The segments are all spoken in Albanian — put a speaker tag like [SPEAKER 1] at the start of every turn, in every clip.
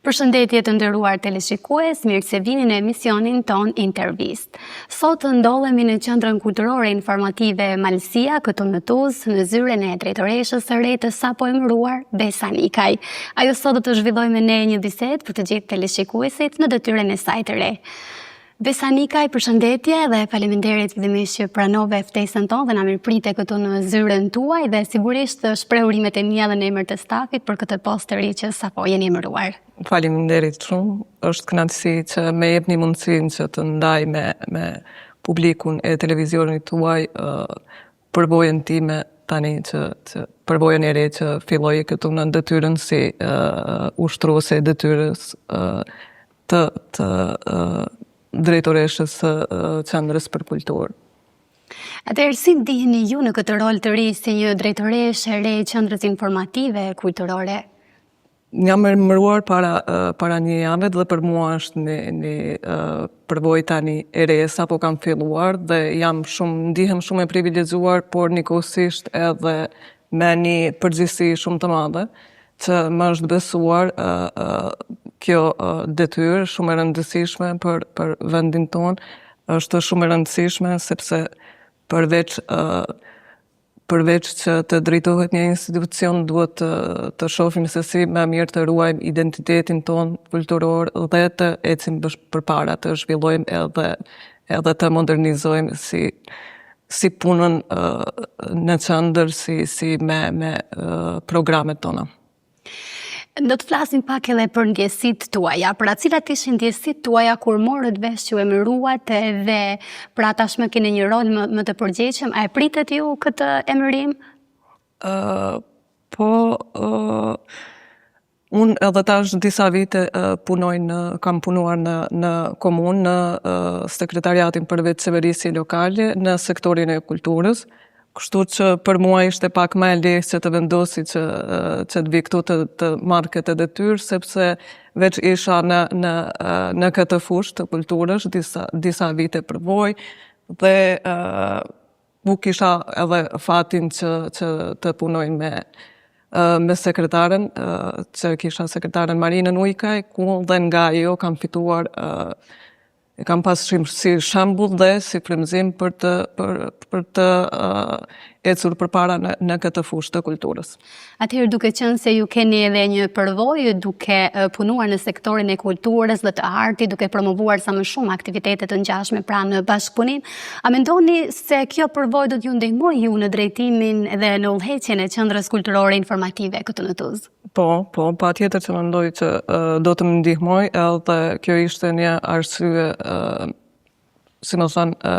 [SPEAKER 1] Përshëndetje të nderuar teleshikues, mirë se vini në emisionin ton Intervist. Sot ndodhemi në Qendrën Kulturore Informative Malësia, këtu në Tuzë, në zyren e drejtoreshës së re të sapo emëruar Besa Nikaj. Ajo sot do të zhvillojë me ne një bisedë për të gjithë teleshikuesit në detyrën e saj të re. Besa Nikaj, përshëndetje dhe faleminderit fillimisht që pranove ftesën tonë dhe na mirëprite këtu në zyren tuaj dhe sigurisht shpreh urimet e mia dhe në emër të stafit për këtë post të ri që sapo jeni emëruar.
[SPEAKER 2] Faleminderit shumë. Është kënaqësi që më jepni mundësinë që të ndaj me publikun e televizionit tuaj përvojën time tani që përvojën e re që filloi këtu në detyrën si ushtruese e detyrës të drejtoreshës së Qendrës për Kulturë.
[SPEAKER 1] Atëherë, si ndiheni ju në këtë rol të ri si një drejtoreshe e re e Qendrës Informative Kulturore?
[SPEAKER 2] Jam emëruar para një jave dhe për mua është një përvojë tani e re sapo kam filluar dhe ndihem shumë e privilegjuar, por njëkohësisht edhe me një përgjegjësi shumë të madhe që më është besuar kjo detyrë shumë e rëndësishme për vendin tonë. Është shumë e rëndësishme sepse përveç që të drejtohet një institucion, duhet të shohim se si më mirë të ruajmë identitetin ton kulturor dhe të ecim përpara, të zhvillojmë edhe të modernizojmë si punën në qendër, si me programet tona.
[SPEAKER 1] Do të flasim pak edhe për ndjesitë tuaja. Pra cilat ishin ndjesitë tuaja kur morët vesh që emëruat dhe pra tashmë keni një rol më të përgjegjshëm? A e pritet ju këtë emërim?
[SPEAKER 2] Unë edhe tash disa vite kam punuar në komunë, në sekretariatin për vetëqeverisje lokale, në sektorin e kulturës. Kështu që për mua ishte pak më e lehtë që të vendosi që të vi këtu të marrë këtë detyrë, sepse veç isha në këtë fushë të kulturës disa vite përvoj dhe nuk isha edhe fatin që të punoj me sekretaren, që kisha sekretaren Marinën Ujkaj, ku dhe nga jo kam fituar kam pas si shembull dhe si frymëzim për të ecur përpara në këtë fushë të kulturës.
[SPEAKER 1] Atëherë, duke qenë se ju keni edhe një përvojë duke punuar në sektorin e kulturës dhe të artit, duke promovuar sa më shumë aktivitete të ngjashme pra në bashkëpunim, a mendoni se kjo përvojë do t'ju ndihmojë ju në drejtimin dhe në udhëheqjen e Qendrës Kulturore Informative këtu në Tuzë?
[SPEAKER 2] Po, patjetër që mendoj që do të më ndihmoj, edhe kjo ishte një arsye, si më thënë,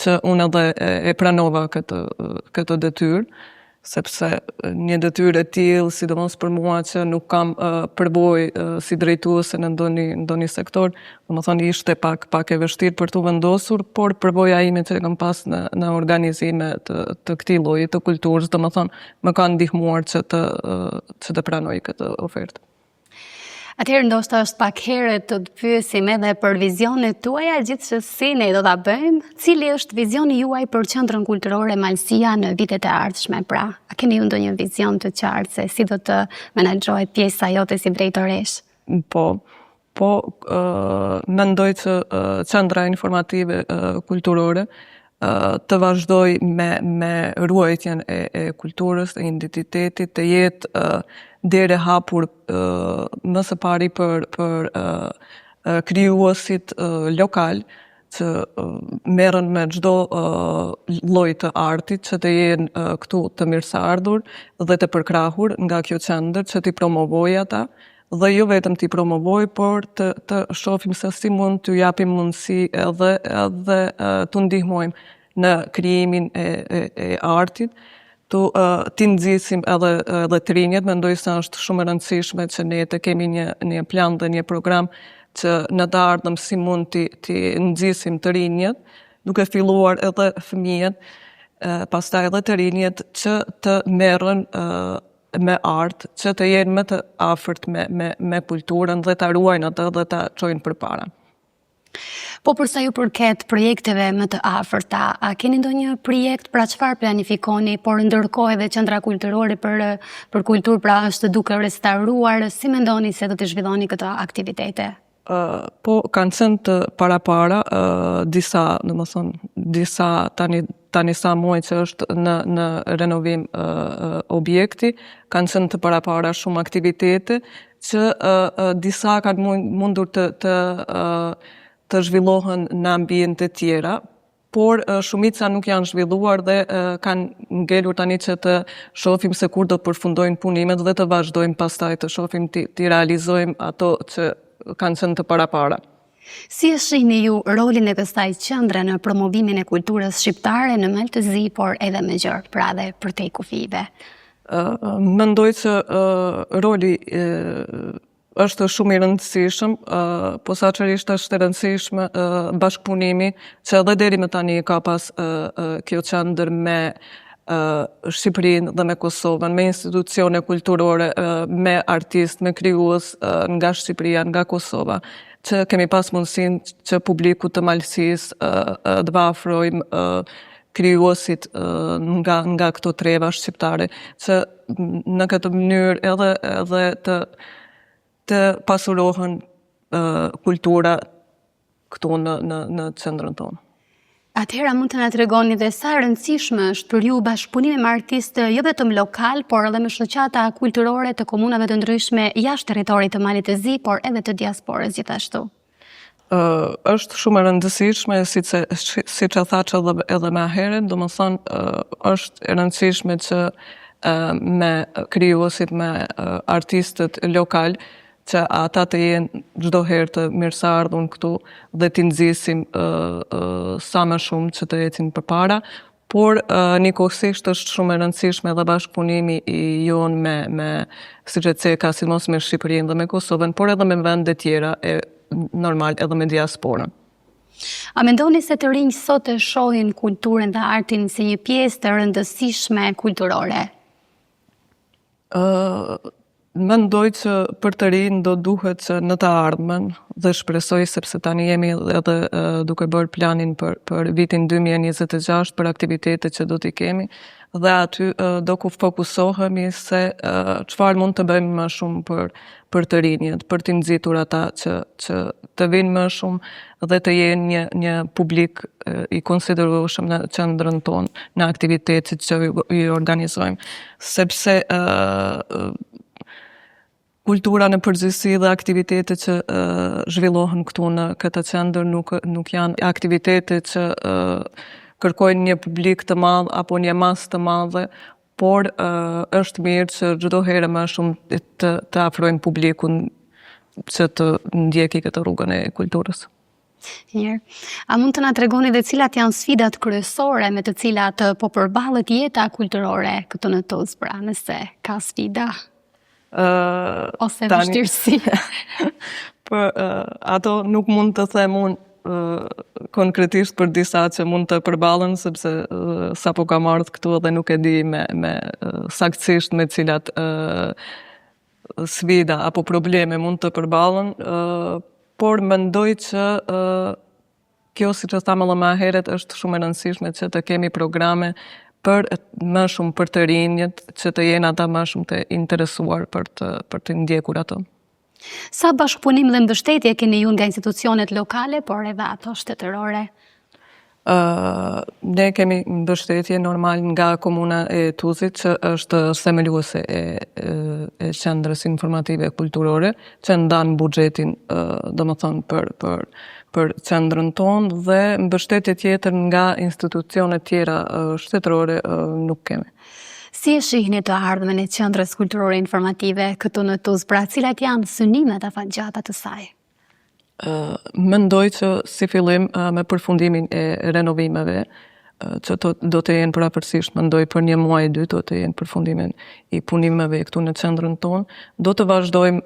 [SPEAKER 2] që unë edhe e pranova këtë detyrë, sepse një detyrë e tillë, sidomos për mua që nuk kam përvojë si drejtuese në ndonjë sektor, domethënë ishte pak e vështirë për t'u vendosur, por përvoja ime që kam pas në organizime të këtij lloji të kulturës, domethënë më ka ndihmuar që të pranoj këtë ofertë.
[SPEAKER 1] Atëherë ndoshta është pak herët të pyesim edhe për vizionet tuaja, gjithsesi ne do ta bëjmë. Cili është vizioni juaj për Qendrën Kulturore Malësia në vitet e ardhshme? Pra, a keni ju ndonjë vizion të qartë se si do të menaxhohet pjesa jote si drejtoresh?
[SPEAKER 2] Po, mendoj që Qendra Informative Kulturore të vazhdoj me ruajtjen e kulturës, e identitetit, të jetë derë hapur më së pari për krijuesit lokal që merren me çdo lloj të artit, që të jenë këtu të mirëseardhur dhe të përkrahur nga kjo qendër, që t'i promovoj ata dhe jo vetëm t'i promovoj, por të shohim se si mund t'ju japim mundësi edhe t'u ndihmojmë në krijimin e artit, t'i nxisim edhe të rinjët. Mendoj se është shumë e rëndësishme që ne të kemi një plan dhe një program që në të ardhmen si mund t'i nxisim të rinjët, duke filluar edhe fëmijët, pastaj edhe të rinjët që të merren me art, që të jenë më të afërt me kulturën dhe ta ruajnë atë dhe ta çojnë përpara.
[SPEAKER 1] Po përsa ju përket projekteve më të afërta, a keni ndonjë projekt pra çfarë planifikoni, por ndërkohë edhe qendra kulturore për kulturë pra është duke restauruar, si mendoni se do të zhvilloni këto aktivitete?
[SPEAKER 2] Po kanë qenë të para disa, disa tani sa muaj që është në renovim objekti, kanë qenë të para shumë aktivitete që disa kanë mundur të zhvillohen në ambiente tjera, por shumica nuk janë zhvilluar dhe kanë ngelur tani që të shohim se kur do të përfundojnë punimet dhe të vazhdojmë pastaj të shohim të realizojmë ato që kanë qenë të para.
[SPEAKER 1] Si e shihni ju rolin e kësaj qendre në promovimin e kulturës shqiptare në Maltëzi, por edhe më gjerë, pra dhe përtej kufive?
[SPEAKER 2] Mendoj që roli është shumë i rëndësishëm, posaçërisht është e rëndësishme bashkëpunimi që edhe deri më tani ka pas kjo qendër me Shqipërinë dhe me Kosovën, me institucione kulturore, me artist, me krijues nga Shqipëria, nga Kosova, që kemi pas mundësinë që publiku të Malësisë të afrojmë krijuesit nga këto treva shqiptare, që në këtë mënyrë edhe të pasurohen kultura këtu në qendrën tonë.
[SPEAKER 1] Atëhera mund të na tregoni dhe sa e rëndësishme është për ju bashkëpunimi me artistë jo vetëm lokal, por edhe me shoqata kulturore të komunave të ndryshme jashtë territorit të Malit të Zi, por edhe të diasporës gjithashtu.
[SPEAKER 2] Është shumë e rëndësishme, siç e thaç edhe më herët, domethënë është e rëndësishme që me krijuesit, me artistët lokal, që ata të jenë çdo herë të mirëseardhur këtu dhe t'i nxisim sa më shumë që të ecin përpara, por njëkohësisht është shumë e rëndësishme edhe bashkëpunimi i jonë me siç e theka, sidomos me Shqipërinë dhe me Kosovën, por edhe me vende tjera, normal edhe me diasporën.
[SPEAKER 1] A mendoni se të rinj sot e shohin kulturën dhe artin si një pjesë të rëndësishme kulturore?
[SPEAKER 2] Mendoj që për të rinj do duhet që në të ardhmen, dhe shpresoj sepse tani jemi edhe duke bërë planin për vitin 2026 për aktivitetet që do t'i kemi, dhe aty do ku fokusohemi se çfarë mund të bëjmë më shumë për të rinjët, për t'i nxitur ata që të vinë më shumë dhe të jenë një publik i konsiderueshëm në qendrën tonë, në aktivitetet që i organizojmë, sepse kultura në përgjithësi dhe aktivitetet që zhvillohen këtu në këtë qendër nuk janë aktivitete që kërkojnë një publik të madh apo një masë të madhe, por është mirë që çdo herë më shumë të afrojmë publikun që të ndjeki këtë rrugën e kulturës.
[SPEAKER 1] Mirë. A mund të na tregoni dhe cilat janë sfidat kryesore me të cilat po përballet jeta kulturore këtu në Tuzë, pra nëse ka sfida? Ose vështirësi.
[SPEAKER 2] Ato nuk mund të them unë konkretisht për disa që mund të përballen, sepse sapo kam ardhur këtu dhe nuk e di me saktësisht me cilat sfida apo probleme mund të përballen, por mendoj që kjo, siç e thamë edhe më herët, është shumë e rëndësishme që të kemi programe për më shumë për të rinjët, që të jenë ata më shumë të interesuar për të ndjekur ato.
[SPEAKER 1] Sa bashkëpunim dhe mbështetje keni ju nga institucionet lokale, por edhe ato shtetërore?
[SPEAKER 2] Ne kemi mbështetje normal nga komuna e Tuzit, që është themeluese e qendrës informative kulturore, që ndan buxhetin, domethënë për qendrën tonë, dhe mbështetje tjetër nga institucionet tjera shtetërore nuk kemi.
[SPEAKER 1] Si e shihni të ardhmen e qendrës kulturore informative këtu në Tuzë, pra cilat janë synimet afatgjata të saj?
[SPEAKER 2] Mendoj që si fillim me përfundimin e renovimeve, që do të jenë parapërsisht, mendoj për një muaj 2 do të jenë përfundimin i punimeve këtu në qendrën tonë, do të vazhdojmë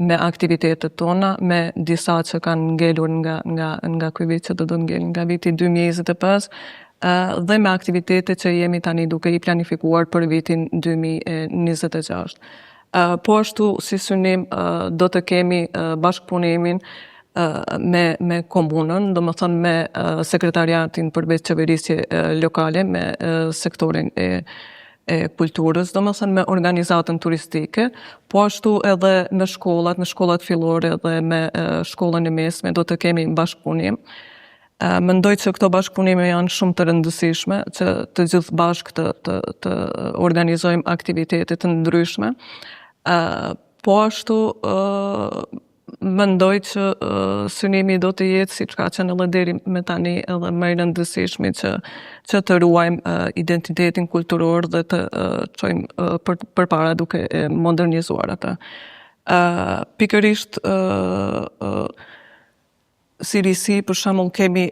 [SPEAKER 2] me aktivitetet tona, me disa që kanë ngelur nga ky vit, që do të ngelin nga viti 2025, dhe me aktivitetet që jemi tani duke i planifikuar për vitin 2026. Po ashtu si synim do të kemi bashkëpunimin me komunën, do më thënë me sekretariatin përveç qeverisje lokale, me sektorin e kulturës, do më thënë me organizatën turistike, po ashtu edhe me shkollat fillore dhe me shkollën e mesme, do të kemi bashkëpunim. Mendoj që këto bashkëpunime janë shumë të rëndësishme, që të gjithë bashkë të organizojmë aktivitetet të ndryshme. Po ashtu, mendoj që synimi do të jetë, si që ka qenë edhe deri me tani, edhe më i rëndësishmi që të ruajmë identitetin kulturor dhe të çojmë përpara duke e modernizuar atë. Pikërisht si risi, për shembull, kemi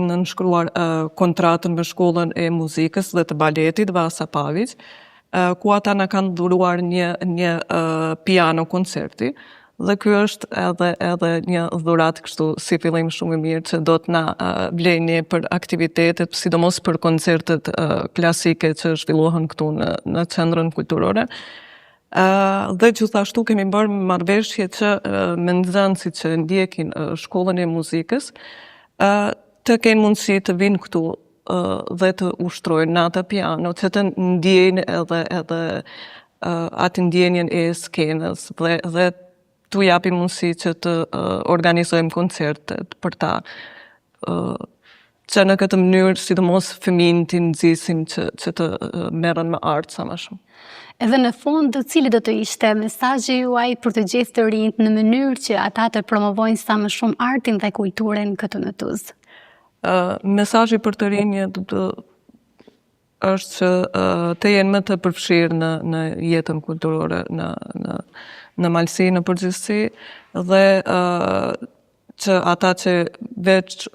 [SPEAKER 2] nënshkruar kontratën me shkollën e muzikës dhe të baletit Vasa Pavić, ku ata na kanë dhuruar një piano koncerti, dhe ky është edhe një dhuratë kështu si fillim shumë i mirë që do të na blejë për aktivitetet, sidomos për koncertet klasike që zhvillohen këtu në qendrën kulturore. Dhe gjithashtu kemi bërë marrëveshje që me nxënësit që ndjekin shkollën e muzikës të kenë mundësi të vinë këtu dhe të ushtrojnë nata piano, që të ndjejnë edhe atë ndjenjen e skenës dhe t'u japim mundësi që të organizojmë koncertet për ta, që në këtë mënyrë sidomos fëmijët t'i nxisim që të merren me art sa më shumë.
[SPEAKER 1] Edhe në fund, cili do të ishte mesazhi juaj për të gjithë të rinjt në mënyrë që ata të promovojnë sa më shumë artin dhe kulturën këtu në Tuzë?
[SPEAKER 2] Mesazhi për të rinjt është që të jenë më të përfshirë në jetën kulturore, në Malsi, në përgjithësi, dhe që ata që veç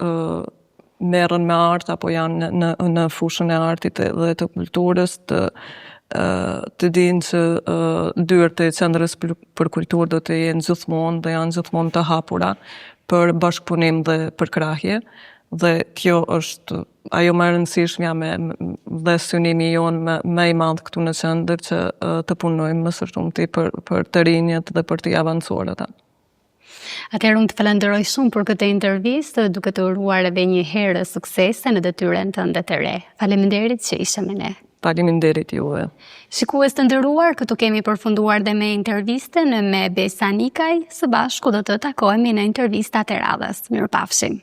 [SPEAKER 2] merren me art apo janë në fushën e artit dhe të kulturës, të dinë që dyert e qendrës për kulturë do të jenë gjithmonë dhe janë gjithmonë të hapura për bashkëpunim dhe përkrahje. Dhe kjo është ajo më e rëndësishmja dhe synimi jonë më i madh këtu në qendër, që të punojmë më së shumti për të rinjët dhe për të avancuar ata.
[SPEAKER 1] Atëherë unë të falenderoj shumë për këtë intervistë, duke të uruar edhe një herë suksese në detyrën tënde të re. Faleminderit që ishe me ne.
[SPEAKER 2] Faleminderit juve.
[SPEAKER 1] Shikues të nderuar, këtu kemi përfunduar dhe me intervistën me Besa Nikaj, së bashku do të takohemi në intervistat e radhës. Mirupafshim.